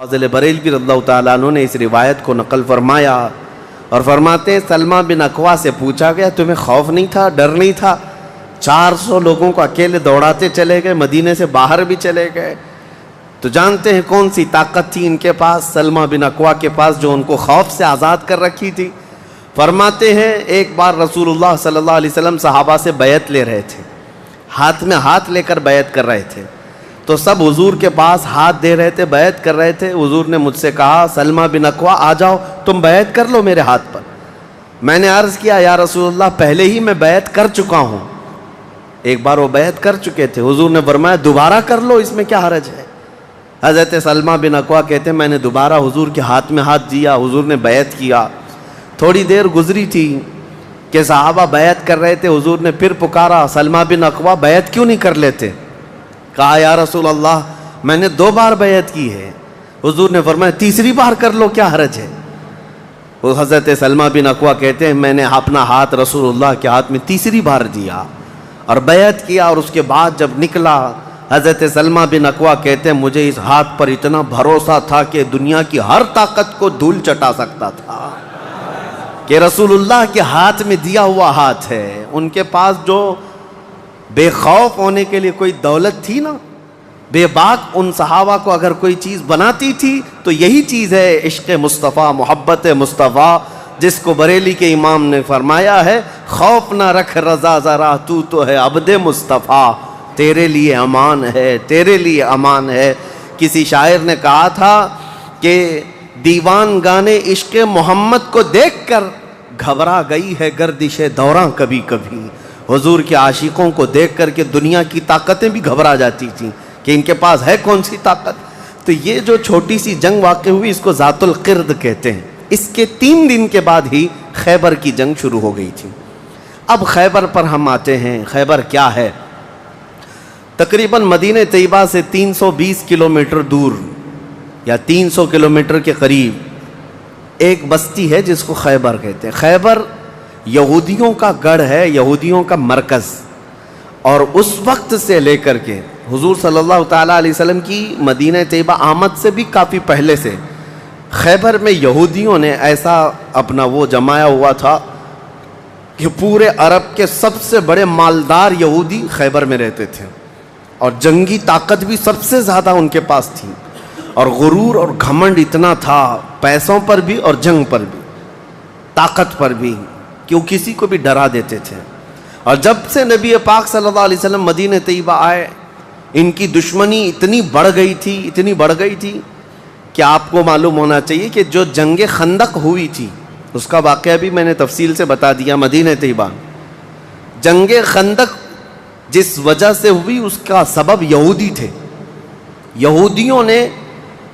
فاضل بریلوی رضی اللہ تعالیٰ عنہ نے اس روایت کو نقل فرمایا اور فرماتے ہیں سلمہ بن اکوا سے پوچھا گیا تمہیں خوف نہیں تھا، ڈر نہیں تھا؟ 400 لوگوں کو اکیلے دوڑاتے چلے گئے، مدینے سے باہر بھی چلے گئے. تو جانتے ہیں کون سی طاقت تھی ان کے پاس، سلمہ بن اکوا کے پاس، جو ان کو خوف سے آزاد کر رکھی تھی. فرماتے ہیں ایک بار رسول اللہ صلی اللہ علیہ وسلم صحابہ سے بیعت لے رہے تھے، ہاتھ میں ہاتھ لے کر بیعت کر رہے تھے. تو سب حضور کے پاس ہاتھ دے رہے تھے، بیعت کر رہے تھے. حضور نے مجھ سے کہا سلمہ بن اکوا آ جاؤ، تم بیعت کر لو میرے ہاتھ پر. میں نے عرض کیا یا رسول اللہ پہلے ہی میں بیعت کر چکا ہوں. ایک بار وہ بیعت کر چکے تھے. حضور نے فرمایا دوبارہ کر لو، اس میں کیا حرج ہے؟ حضرت سلمہ بن اکوا کہتے ہیں میں نے دوبارہ حضور کے ہاتھ میں ہاتھ دیا، حضور نے بیعت کیا. تھوڑی دیر گزری تھی کہ صحابہ بیعت کر رہے تھے. حضور نے پھر پکارا سلمہ بن اکوا بیعت کیوں نہیں کر لیتے؟ کہا یا رسول اللہ میں نے 2 بار بیعت کی ہے. حضور نے فرمایا تیسری بار کر لو، کیا حرج ہے؟ وہ حضرت سلمہ بن اکوا کہتے ہیں میں نے اپنا ہاتھ رسول اللہ کے ہاتھ میں تیسری بار دیا اور بیعت کیا. اور اس کے بعد جب نکلا حضرت سلمہ بن اکوا کہتے ہیں مجھے اس ہاتھ پر اتنا بھروسہ تھا کہ دنیا کی ہر طاقت کو دھول چٹا سکتا تھا کہ رسول اللہ کے ہاتھ میں دیا ہوا ہاتھ ہے. ان کے پاس جو بے خوف ہونے کے لیے کوئی دولت تھی نا، بے باک ان صحابہ کو اگر کوئی چیز بناتی تھی تو یہی چیز ہے عشق مصطفیٰ، محبت مصطفیٰ، جس کو بریلی کے امام نے فرمایا ہے خوف نہ رکھ رضا ذرا تو ہے عبد مصطفیٰ، تیرے لیے امان ہے، تیرے لیے امان ہے. کسی شاعر نے کہا تھا کہ دیوان گانے عشق محمد کو دیکھ کر گھبرا گئی ہے گردش دوراں کبھی کبھی. حضور کے عاشقوں کو دیکھ کر کے دنیا کی طاقتیں بھی گھبرا جاتی تھیں کہ ان کے پاس ہے کون سی طاقت. تو یہ جو چھوٹی سی جنگ واقع ہوئی اس کو ذات القرد کہتے ہیں. اس کے 3 دن کے بعد ہی خیبر کی جنگ شروع ہو گئی تھی. اب خیبر پر ہم آتے ہیں. خیبر کیا ہے؟ تقریباً مدینہ طیبہ سے 320 کلومیٹر دور یا 300 کلومیٹر کے قریب ایک بستی ہے جس کو خیبر کہتے ہیں. خیبر یہودیوں کا گڑھ ہے، یہودیوں کا مرکز. اور اس وقت سے لے کر کے حضور صلی اللہ تعالیٰ علیہ وسلم کی مدینہ طیبہ آمد سے بھی کافی پہلے سے خیبر میں یہودیوں نے ایسا اپنا وہ جمایا ہوا تھا کہ پورے عرب کے سب سے بڑے مالدار یہودی خیبر میں رہتے تھے اور جنگی طاقت بھی سب سے زیادہ ان کے پاس تھی. اور غرور اور گھمنڈ اتنا تھا، پیسوں پر بھی اور جنگ پر بھی، طاقت پر بھی، کہ وہ کسی کو بھی ڈرا دیتے تھے. اور جب سے نبی پاک صلی اللہ علیہ وسلم مدینہ طیبہ آئے ان کی دشمنی اتنی بڑھ گئی تھی کہ آپ کو معلوم ہونا چاہیے کہ جو جنگ خندق ہوئی تھی اس کا واقعہ بھی میں نے تفصیل سے بتا دیا. مدینہ طیبہ جنگ خندق جس وجہ سے ہوئی اس کا سبب یہودی تھے. یہودیوں نے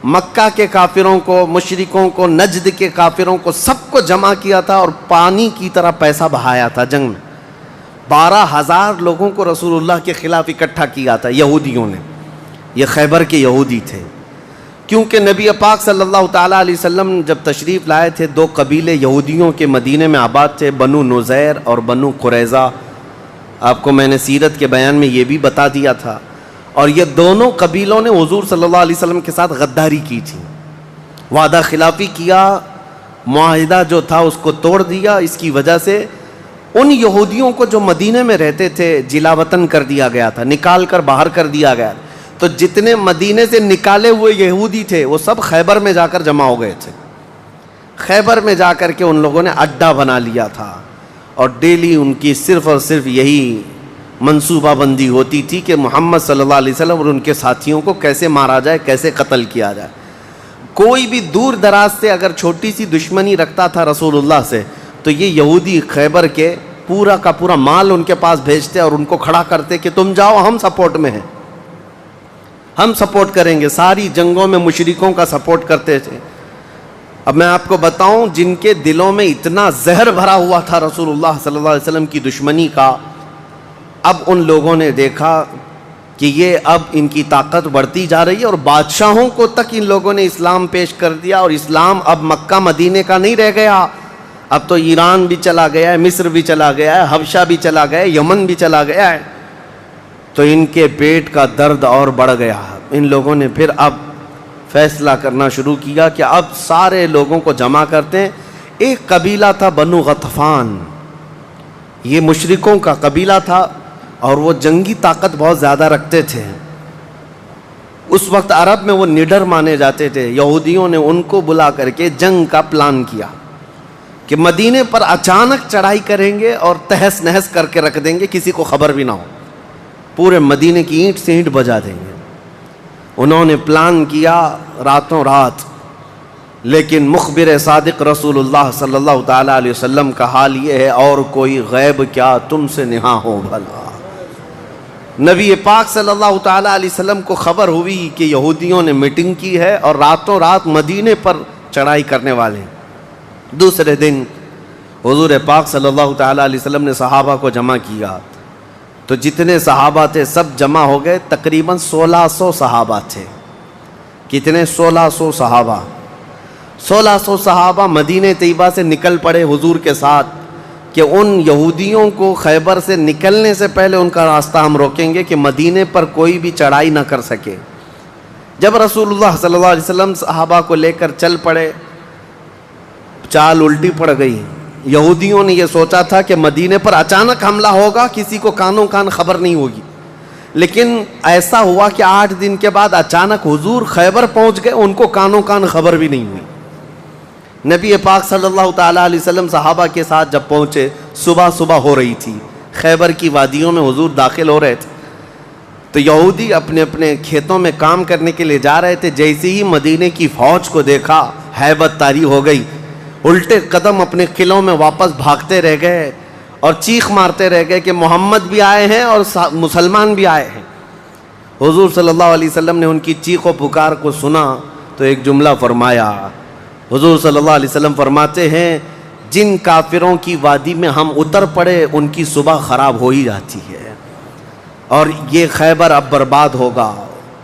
مکہ کے کافروں کو، مشرکوں کو، نجد کے کافروں کو سب کو جمع کیا تھا اور پانی کی طرح پیسہ بہایا تھا. جنگ میں 12,000 لوگوں کو رسول اللہ کے خلاف اکٹھا کیا تھا یہودیوں نے. یہ خیبر کے یہودی تھے. کیونکہ نبی پاک صلی اللہ تعالیٰ علیہ وسلم جب تشریف لائے تھے 2 قبیلے یہودیوں کے مدینے میں آباد تھے، بنو نذیر اور بنو قریظہ. آپ کو میں نے سیرت کے بیان میں یہ بھی بتا دیا تھا. اور یہ دونوں قبیلوں نے حضور صلی اللہ علیہ وسلم کے ساتھ غداری کی تھی، وعدہ خلافی کیا، معاہدہ جو تھا اس کو توڑ دیا. اس کی وجہ سے ان یہودیوں کو جو مدینے میں رہتے تھے جلا وطن کر دیا گیا تھا، نکال کر باہر کر دیا گیا. تو جتنے مدینے سے نکالے ہوئے یہودی تھے وہ سب خیبر میں جا کر جمع ہو گئے تھے. خیبر میں جا کر کے ان لوگوں نے اڈا بنا لیا تھا اور ڈیلی ان کی صرف اور صرف یہی منصوبہ بندی ہوتی تھی کہ محمد صلی اللہ علیہ وسلم اور ان کے ساتھیوں کو کیسے مارا جائے، کیسے قتل کیا جائے. کوئی بھی دور دراز سے اگر چھوٹی سی دشمنی رکھتا تھا رسول اللہ سے تو یہ یہودی خیبر کے پورا کا پورا مال ان کے پاس بھیجتے اور ان کو کھڑا کرتے کہ تم جاؤ، ہم سپورٹ میں ہیں، ہم سپورٹ کریں گے. ساری جنگوں میں مشرکوں کا سپورٹ کرتے تھے. اب میں آپ کو بتاؤں جن کے دلوں میں اتنا زہر بھرا ہوا تھا رسول اللہ صلی اللہ علیہ وسلم کی دشمنی کا، اب ان لوگوں نے دیکھا کہ یہ اب ان کی طاقت بڑھتی جا رہی ہے اور بادشاہوں کو تک ان لوگوں نے اسلام پیش کر دیا. اور اسلام اب مکہ مدینے کا نہیں رہ گیا، اب تو ایران بھی چلا گیا ہے، مصر بھی چلا گیا ہے، حبشہ بھی چلا گیا ہے، یمن بھی چلا گیا ہے. تو ان کے پیٹ کا درد اور بڑھ گیا. ان لوگوں نے پھر اب فیصلہ کرنا شروع کیا کہ اب سارے لوگوں کو جمع کرتے ہیں۔ ایک قبیلہ تھا بنو غطفان، یہ مشرکوں کا قبیلہ تھا اور وہ جنگی طاقت بہت زیادہ رکھتے تھے۔ اس وقت عرب میں وہ نڈر مانے جاتے تھے۔ یہودیوں نے ان کو بلا کر کے جنگ کا پلان کیا کہ مدینے پر اچانک چڑھائی کریں گے اور تہس نہس کر کے رکھ دیں گے، کسی کو خبر بھی نہ ہو، پورے مدینے کی اینٹ سے اینٹ بجا دیں گے۔ انہوں نے پلان کیا راتوں رات، لیکن مخبر صادق رسول اللہ صلی اللہ تعالیٰ علیہ وسلم کا حال یہ ہے، اور کوئی غیب کیا تم سے نہاں ہو بھلا۔ نبی پاک صلی اللہ تعالیٰ علیہ وسلم کو خبر ہوئی کہ یہودیوں نے میٹنگ کی ہے اور راتوں رات مدینے پر چڑھائی کرنے والے ہیں۔ دوسرے دن حضور پاک صلی اللہ تعالیٰ علیہ وسلم نے صحابہ کو جمع کیا، تو جتنے صحابہ تھے سب جمع ہو گئے، تقریباً 1600 صحابہ تھے۔ کتنے؟ 1600 صحابہ۔ 1600 صحابہ مدینہ طیبہ سے نکل پڑے حضور کے ساتھ کہ ان یہودیوں کو خیبر سے نکلنے سے پہلے ان کا راستہ ہم روکیں گے کہ مدینے پر کوئی بھی چڑھائی نہ کر سکے۔ جب رسول اللہ صلی اللہ علیہ وسلم صحابہ کو لے کر چل پڑے، چال الٹی پڑ گئی۔ یہودیوں نے یہ سوچا تھا کہ مدینے پر اچانک حملہ ہوگا، کسی کو کانوں کان خبر نہیں ہوگی، لیکن ایسا ہوا کہ 8 دن کے بعد اچانک حضور خیبر پہنچ گئے، ان کو کانوں کان خبر بھی نہیں ہوئی۔ نبی پاک صلی اللہ تعالیٰ علیہ وسلم صحابہ کے ساتھ جب پہنچے، صبح ہو رہی تھی، خیبر کی وادیوں میں حضور داخل ہو رہے تھے، تو یہودی اپنے اپنے کھیتوں میں کام کرنے کے لیے جا رہے تھے۔ جیسے ہی مدینے کی فوج کو دیکھا، ہیبت طاری ہو گئی، الٹے قدم اپنے قلعوں میں واپس بھاگتے رہ گئے اور چیخ مارتے رہ گئے کہ محمد بھی آئے ہیں اور مسلمان بھی آئے ہیں۔ حضور صلی اللہ علیہ وسلم نے ان کی چیخ و پکار کو سنا تو ایک جملہ فرمایا۔ حضور صلی اللہ علیہ وسلم فرماتے ہیں، جن کافروں کی وادی میں ہم اتر پڑے ان کی صبح خراب ہو ہی جاتی ہے، اور یہ خیبر اب برباد ہوگا۔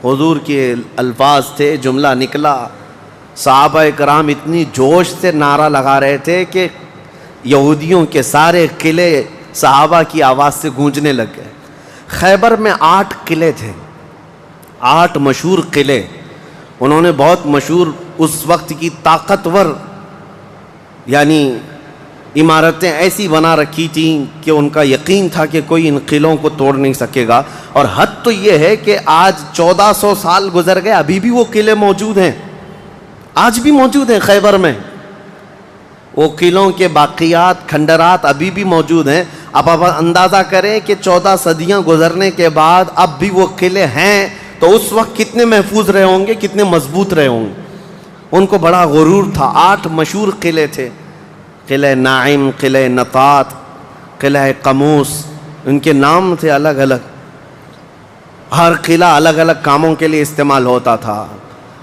حضور کے الفاظ تھے، جملہ نکلا۔ صحابہ کرام اتنی جوش سے نعرہ لگا رہے تھے کہ یہودیوں کے سارے قلعے صحابہ کی آواز سے گونجنے لگ گئے۔ خیبر میں 8 قلعے تھے، 8 مشہور قلعے۔ انہوں نے بہت مشہور اس وقت کی طاقتور یعنی عمارتیں ایسی بنا رکھی تھیں کہ ان کا یقین تھا کہ کوئی ان قلعوں کو توڑ نہیں سکے گا۔ اور حد تو یہ ہے کہ آج 1400 سال گزر گئے، ابھی بھی وہ قلعے موجود ہیں، آج بھی موجود ہیں خیبر میں۔ وہ قلعوں کے باقیات، کھنڈرات ابھی بھی موجود ہیں۔ اب آپ اندازہ کریں کہ 14 صدیاں گزرنے کے بعد اب بھی وہ قلعے ہیں، تو اس وقت کتنے محفوظ رہے ہوں گے، کتنے مضبوط رہے ہوں گے۔ ان کو بڑا غرور تھا۔ 8 مشہور قلعے تھے، قلعہ نائم، قلعہ نطات، قلعہ قموس، ان کے نام تھے الگ الگ، ہر قلعہ الگ الگ کاموں کے لیے استعمال ہوتا تھا۔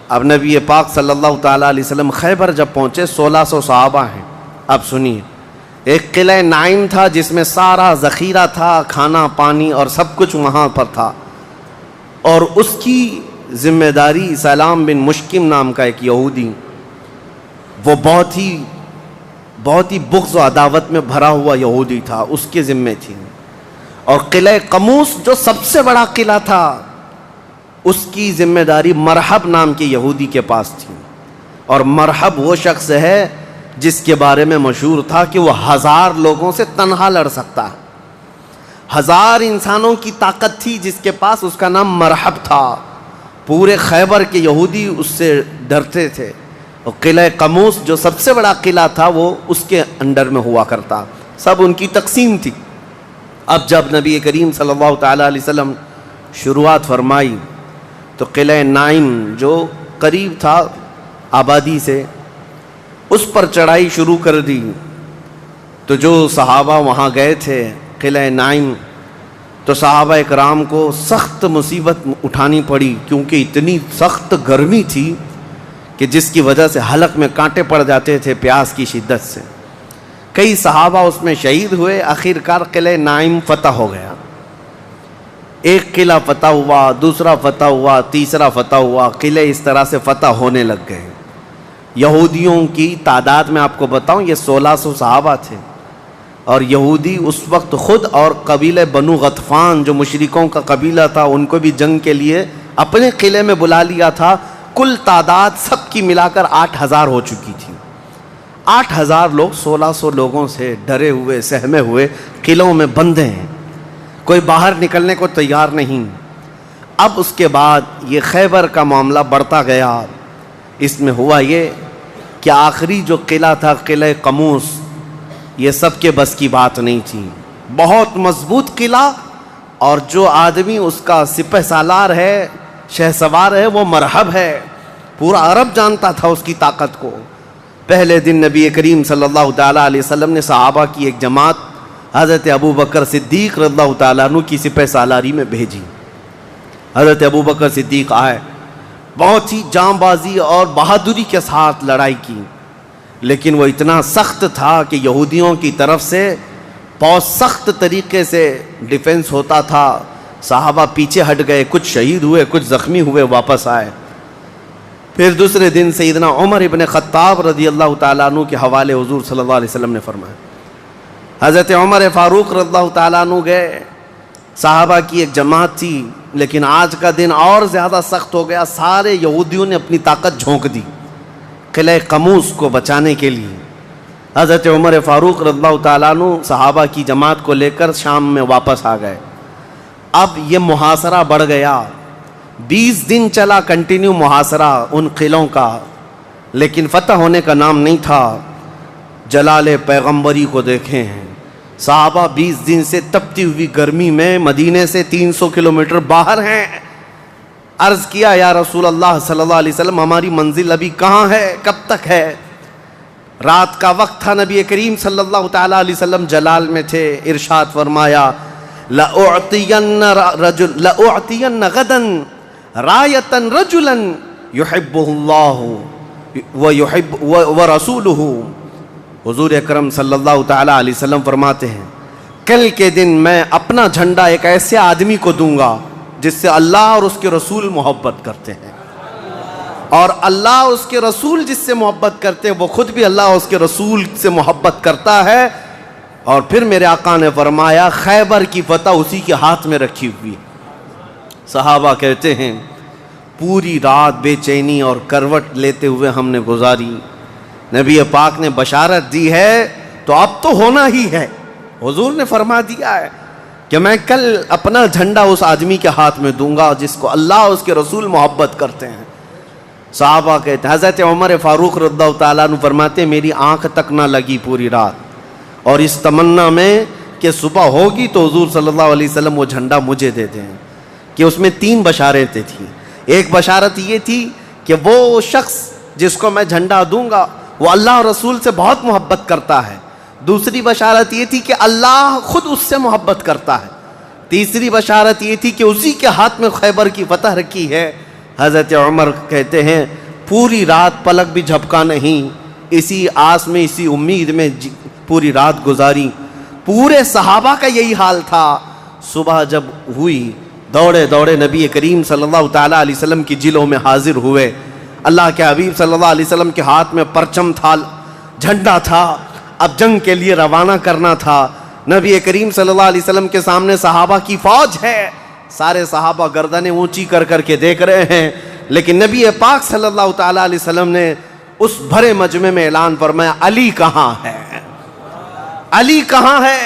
اب نبی پاک صلی اللہ تعالیٰ علیہ وسلم خیبر جب پہنچے، 1600 صحابہ ہیں۔ اب سنیے، ایک قلعہ نائم تھا جس میں سارا ذخیرہ تھا، کھانا پانی اور سب کچھ وہاں پر تھا، اور اس کی ذمہ داری سلام بن مشکم نام کا ایک یہودی، وہ بہت ہی بغض و عداوت میں بھرا ہوا یہودی تھا، اس کے ذمہ تھی۔ اور قلعہ قموس جو سب سے بڑا قلعہ تھا، اس کی ذمہ داری مرحب نام کے یہودی کے پاس تھی۔ اور مرحب وہ شخص ہے جس کے بارے میں مشہور تھا کہ وہ 1000 لوگوں سے تنہا لڑ سکتا ہے۔ 1000 انسانوں کی طاقت تھی جس کے پاس، اس کا نام مرحب تھا۔ پورے خیبر کے یہودی اس سے ڈرتے تھے۔ اور قلعہ قموس جو سب سے بڑا قلعہ تھا، وہ اس کے انڈر میں ہوا کرتا، سب ان کی تقسیم تھی۔ اب جب نبی کریم صلی اللہ تعالیٰ علیہ وسلم شروعات فرمائی تو قلعہ نائم جو قریب تھا آبادی سے، اس پر چڑھائی شروع کر دی۔ تو جو صحابہ وہاں گئے تھے قلعہ نائم، تو صحابہ اکرام کو سخت مصیبت اٹھانی پڑی، کیونکہ اتنی سخت گرمی تھی کہ جس کی وجہ سے حلق میں کانٹے پڑ جاتے تھے پیاس کی شدت سے۔ کئی صحابہ اس میں شہید ہوئے۔ آخرکار قلعہ نائم فتح ہو گیا۔ ایک قلعہ فتح ہوا، دوسرا فتح ہوا، تیسرا فتح ہوا، قلعے اس طرح سے فتح ہونے لگ گئے۔ یہودیوں کی تعداد میں آپ کو بتاؤں، یہ 1600 صحابہ تھے، اور یہودی اس وقت خود اور قبیلہ بنو غطفان جو مشرکوں کا قبیلہ تھا، ان کو بھی جنگ کے لیے اپنے قلعے میں بلا لیا تھا۔ کل تعداد سب کی ملا کر 8,000 ہو چکی تھی. 8,000 لوگ 1,600 لوگوں سے ڈرے ہوئے سہمے ہوئے قلعوں میں بندے ہیں, کوئی باہر نکلنے کو تیار نہیں. اب اس کے بعد یہ خیبر کا معاملہ بڑھتا گیا. اس میں ہوا یہ کہ آخری جو قلعہ تھا قلعہ قموس, یہ سب کے بس کی بات نہیں تھی. بہت مضبوط قلعہ, اور جو آدمی اس کا سپہ سالار ہے, شہ سوار ہے, وہ مرحب ہے. پورا عرب جانتا تھا اس کی طاقت کو. پہلے دن نبی کریم صلی اللہ تعالیٰ علیہ وسلم نے صحابہ کی ایک جماعت حضرت ابو بکر صدیق رضی اللہ تعالیٰ عنہ کی سپہ سالاری میں بھیجی. حضرت ابو بکر صدیق آئے, بہت ہی جاں بازی اور بہادری کے ساتھ لڑائی کی, لیکن وہ اتنا سخت تھا کہ یہودیوں کی طرف سے بہت سخت طریقے سے ڈیفنس ہوتا تھا. صحابہ پیچھے ہٹ گئے, کچھ شہید ہوئے, کچھ زخمی ہوئے, واپس آئے. پھر دوسرے دن سیدنا عمر ابن خطاب رضی اللہ تعالیٰ عنہ کے حوالے حضور صلی اللہ علیہ وسلم نے فرمایا. حضرت عمر فاروق رضی اللہ تعالیٰ عنہ گئے. صحابہ کی ایک جماعت تھی, لیکن آج کا دن اور زیادہ سخت ہو گیا. سارے یہودیوں نے اپنی طاقت جھونک دی قلعہ قموس کو بچانے کے لیے. حضرت عمر فاروق رضی اللہ تعالیٰ عنہ صحابہ کی جماعت کو لے کر شام میں واپس آ گئے. اب یہ محاصرہ بڑھ گیا. 20 دن چلا کنٹینیو محاصرہ ان قلعوں کا, لیکن فتح ہونے کا نام نہیں تھا. جلال پیغمبری کو دیکھیں ہیں, صحابہ 20 دن سے تپتی ہوئی گرمی میں مدینے سے 300 کلومیٹر باہر ہیں. عرض کیا یا رسول اللہ صلی اللہ علیہ وسلم, ہماری منزل ابھی کہاں ہے, کب تک ہے؟ رات کا وقت تھا, نبی کریم صلی اللہ تعالیٰ علیہ وسلم جلال میں تھے. ارشاد فرمایا لَأُعْتِيَنَّ غَدًا رَایَةً رَجُلًا يُحِبُّهُ اللَّهُ وَرَسُولُهُ. حضور اکرم صلی اللہ تعالیٰ علیہ وسلم فرماتے ہیں, کل کے دن میں اپنا جھنڈا ایک ایسے آدمی کو دوں گا جس سے اللہ اور اس کے رسول محبت کرتے ہیں, اور اللہ اور اس کے رسول جس سے محبت کرتے ہیں وہ خود بھی اللہ اور اس کے رسول سے محبت کرتا ہے. اور پھر میرے آقا نے فرمایا خیبر کی فتح اسی کے ہاتھ میں رکھی ہوئی. صحابہ کہتے ہیں پوری رات بے چینی اور کروٹ لیتے ہوئے ہم نے گزاری. نبی پاک نے بشارت دی ہے تو اب تو ہونا ہی ہے. حضور نے فرما دیا ہے کہ میں کل اپنا جھنڈا اس آدمی کے ہاتھ میں دوں گا جس کو اللہ اور اس کے رسول محبت کرتے ہیں. صحابہ کہتے ہیں, حضرت عمر فاروق رضی اللہ تعالیٰ عنہ فرماتے ہیں میری آنکھ تک نہ لگی پوری رات, اور اس تمنا میں کہ صبح ہوگی تو حضور صلی اللہ علیہ وسلم وہ جھنڈا مجھے دے دیں. کہ اس میں 3 بشارتیں تھیں. ایک بشارت یہ تھی کہ وہ شخص جس کو میں جھنڈا دوں گا وہ اللہ اور رسول سے بہت محبت کرتا ہے. دوسری بشارت یہ تھی کہ اللہ خود اس سے محبت کرتا ہے. تیسری بشارت یہ تھی کہ اسی کے ہاتھ میں خیبر کی فتح رکھی ہے. حضرت عمر کہتے ہیں پوری رات پلک بھی جھپکا نہیں, اسی آس میں اسی امید میں پوری رات گزاری. پورے صحابہ کا یہی حال تھا. صبح جب ہوئی دوڑے دوڑے نبی کریم صلی اللہ تعالیٰ علیہ وسلم کی جلوں میں حاضر ہوئے. اللہ کے حبیب صلی اللہ علیہ وسلم کے ہاتھ میں پرچم تھا, جھنڈا تھا, اب جنگ کے لیے روانہ کرنا تھا. نبی کریم صلی اللہ علیہ وسلم کے سامنے صحابہ کی فوج ہے. سارے صحابہ گردنیں اونچی کر کر کے دیکھ رہے ہیں, لیکن نبی پاک صلی اللہ تعالیٰ علیہ وسلم نے اس بھرے مجمع میں اعلان فرمایا علی کہاں ہے, علی کہاں ہے.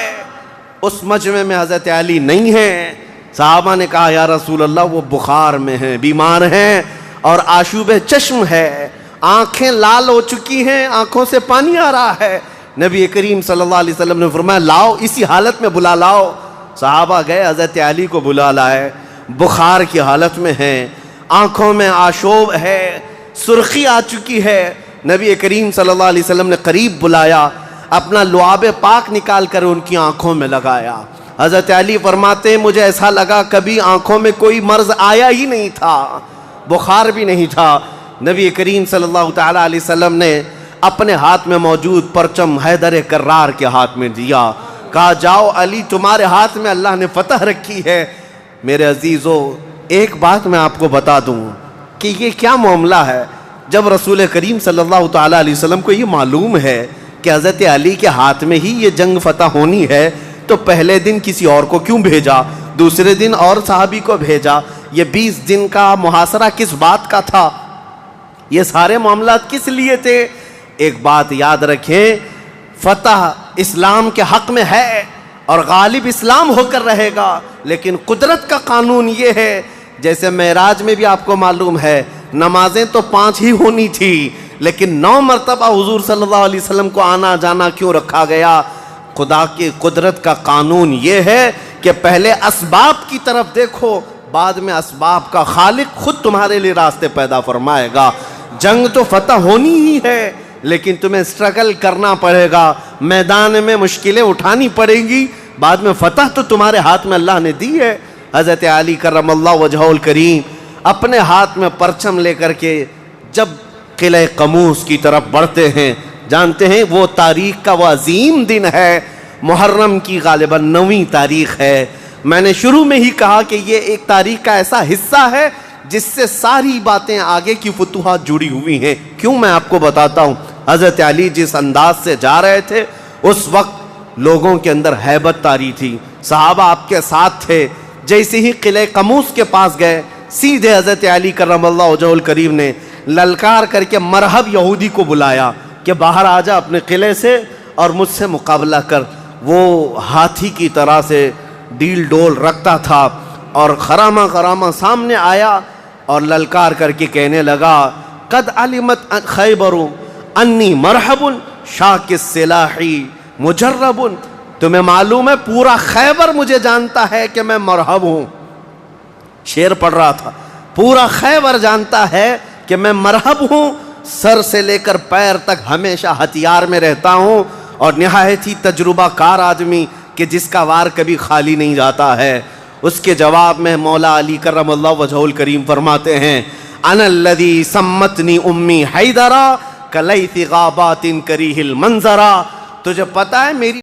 اس مجمع میں حضرت علی نہیں ہیں. صحابہ نے کہا یا رسول اللہ وہ بخار میں ہیں, بیمار ہیں اور آشوب چشم ہے, آنکھیں لال ہو چکی ہیں, آنکھوں سے پانی آ رہا ہے. نبی کریم صلی اللہ علیہ وسلم نے فرمایا لاؤ, اسی حالت میں بلا لاؤ. صحابہ گئے, حضرت علی کو بلا لائے. بخار کی حالت میں ہیں, آنکھوں میں آشوب ہے, سرخی آ چکی ہے. نبی کریم صلی اللہ علیہ وسلم نے قریب بلایا, اپنا لعاب پاک نکال کر ان کی آنکھوں میں لگایا. حضرت علی فرماتے ہیں مجھے ایسا لگا کبھی آنکھوں میں کوئی مرض آیا ہی نہیں تھا, بخار بھی نہیں تھا. نبی کریم صلی اللہ تعالیٰ علیہ وسلم نے اپنے ہاتھ میں موجود پرچم حیدر کرار کے ہاتھ میں دیا, کہا جاؤ علی تمہارے ہاتھ میں اللہ نے فتح رکھی ہے. میرے عزیزو ایک بات میں آپ کو بتا دوں کہ یہ کیا معاملہ ہے. جب رسول کریم صلی اللہ تعالیٰ علیہ وسلم کو یہ معلوم ہے کہ حضرت علی کے ہاتھ میں ہی یہ جنگ فتح ہونی ہے تو پہلے دن کسی اور کو کیوں بھیجا, دوسرے دن اور صحابی کو بھیجا. یہ 20 دن کا محاصرہ کس بات کا تھا؟ یہ سارے معاملات کس لیے تھے؟ ایک بات یاد رکھیں، فتح اسلام کے حق میں ہے اور غالب اسلام ہو کر رہے گا، لیکن قدرت کا قانون یہ ہے، جیسے معراج میں بھی آپ کو معلوم ہے نمازیں تو 5 ہی ہونی تھی، لیکن 9 مرتبہ حضور صلی اللہ علیہ وسلم کو آنا جانا کیوں رکھا گیا؟ خدا کی قدرت کا قانون یہ ہے کہ پہلے اسباب کی طرف دیکھو، بعد میں اسباب کا خالق خود تمہارے لیے راستے پیدا فرمائے گا۔ جنگ تو فتح ہونی ہی ہے، لیکن تمہیں اسٹرگل کرنا پڑے گا، میدان میں مشکلیں اٹھانی پڑیں گی، بعد میں فتح تو تمہارے ہاتھ میں اللہ نے دی ہے۔ حضرت علی کرم اللہ وجہہ الکریم اپنے ہاتھ میں پرچم لے کر کے جب قلعہ قموس کی طرف بڑھتے ہیں، جانتے ہیں وہ تاریخ کا وہ عظیم دن ہے، محرم کی غالباً 9ویں تاریخ ہے۔ میں نے شروع میں ہی کہا کہ یہ ایک تاریخ کا ایسا حصہ ہے جس سے ساری باتیں آگے کی فتوحات جڑی ہوئی ہیں۔ کیوں؟ میں آپ کو بتاتا ہوں۔ حضرت علی جس انداز سے جا رہے تھے اس وقت لوگوں کے اندر ہیبت طاری تھی، صحابہ آپ کے ساتھ تھے۔ جیسے ہی قلعہ قموس کے پاس گئے، سیدھے حضرت علی کرم اللہ وجہہ الکریم نے للکار کر کے مرحب یہودی کو بلایا کہ باہر آ جا اپنے قلعے سے اور مجھ سے مقابلہ کر۔ وہ ہاتھی کی طرح سے ڈیل ڈول رکھتا تھا اور خرامہ خرامہ سامنے آیا اور للکار کر کے کہنے لگا، قد علمت خیبر انی مرحب شاک السلاحی مجرب۔ تمہیں معلوم ہے پورا خیبر مجھے جانتا ہے کہ میں مرحب ہوں۔ شعر پڑھ رہا تھا، پورا خیبر جانتا ہے کہ میں مرحب ہوں، سر سے لے کر پیر تک ہمیشہ ہتھیار میں رہتا ہوں، اور نہایت ہی تجربہ کار آدمی کہ جس کا وار کبھی خالی نہیں جاتا ہے۔ اس کے جواب میں مولا علی کرم اللہ وجہہ الکریم فرماتے ہیں، انا الذی سمتنی امی حیدرا کلیث غابات کریہ المنظرا۔ تجھے پتا ہے میری